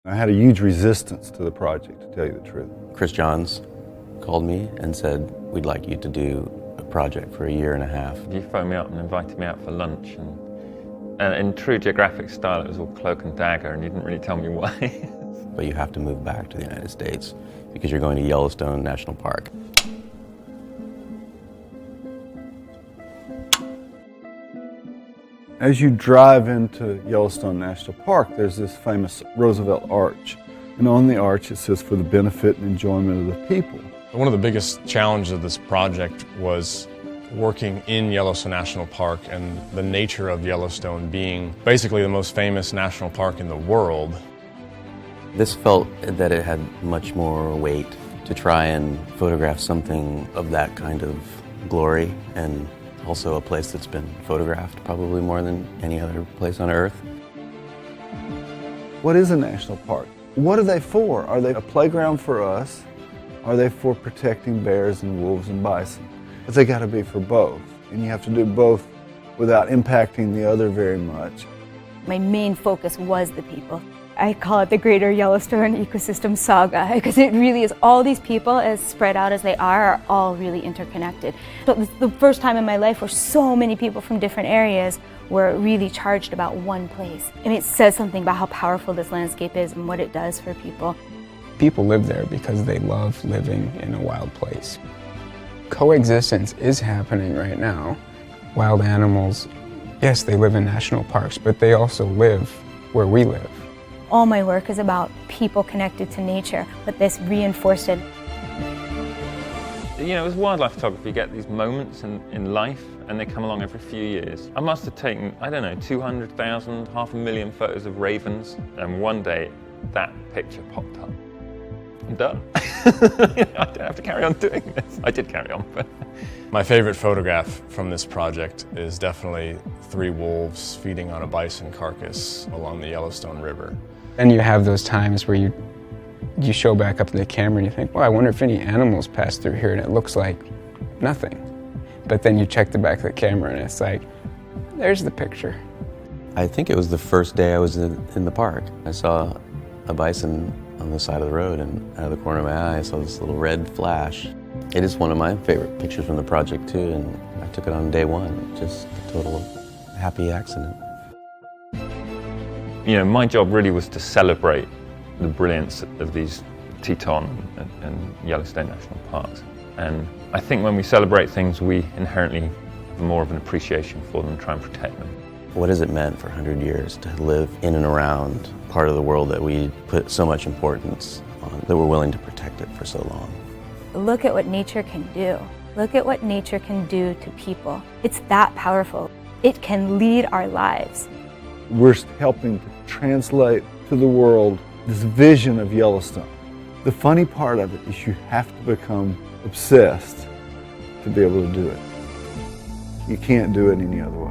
I had a huge resistance to the project, to tell you the truth. Chris Johns called me and said, we'd like you to do a project for a year and a half. You phoned me up and invited me out for lunch, and in true geographic style it was all cloak and dagger, and you didn't really tell me why. But you have to move back to the United States because you're going to Yellowstone National Park. As you drive into Yellowstone National Park, there's this famous Roosevelt Arch. And on the arch it says, for the benefit and enjoyment of the people. One of the biggest challenges of this project was working in Yellowstone National Park and the nature of Yellowstone being basically the most famous national park in the world. This felt that it had much more weight to try and photograph something of that kind of glory, and also a place that's been photographed probably more than any other place on Earth. What is a national park? What are they for? Are they a playground for us? Are they for protecting bears and wolves and bison? But they got to be for both, and you have to do both without impacting the other very much. My main focus was the people. I call it the greater Yellowstone ecosystem saga, because it really is. All these people, as spread out as they are all really interconnected. So it's the first time in my life where so many people from different areas were really charged about one place. And it says something about how powerful this landscape is and what it does for people. People live there because they love living in a wild place. Coexistence is happening right now. Wild animals, yes, they live in national parks, but they also live where we live. All my work is about people connected to nature, but this reinforced it. You know, as wildlife photography, you get these moments in life, and they come along every few years. I must have taken, I don't know, 200,000, 500,000 photos of ravens, and one day that picture popped up. I'm done. I don't have to carry on doing this. I did carry on, but... My favorite photograph from this project is definitely 3 wolves feeding on a bison carcass along the Yellowstone River. And you have those times where you show back up to the camera and you think, well, I wonder if any animals pass through here, and it looks like nothing. But then you check the back of the camera and it's like, there's the picture. I think it was the first day I was in the park. I saw a bison on the side of the road, and out of the corner of my eye I saw this little red flash. It is one of my favorite pictures from the project too, and I took it on day one, just a total happy accident. You know, my job really was to celebrate the brilliance of these Teton and Yellowstone National Parks. And I think when we celebrate things, we inherently have more of an appreciation for them and try and protect them. What has it meant for 100 years to live in and around part of the world that we put so much importance on, that we're willing to protect it for so long? Look at what nature can do. Look at what nature can do to people. It's that powerful. It can lead our lives. We're helping to translate to the world this vision of Yellowstone. The funny part of it is you have to become obsessed to be able to do it. You can't do it any other way.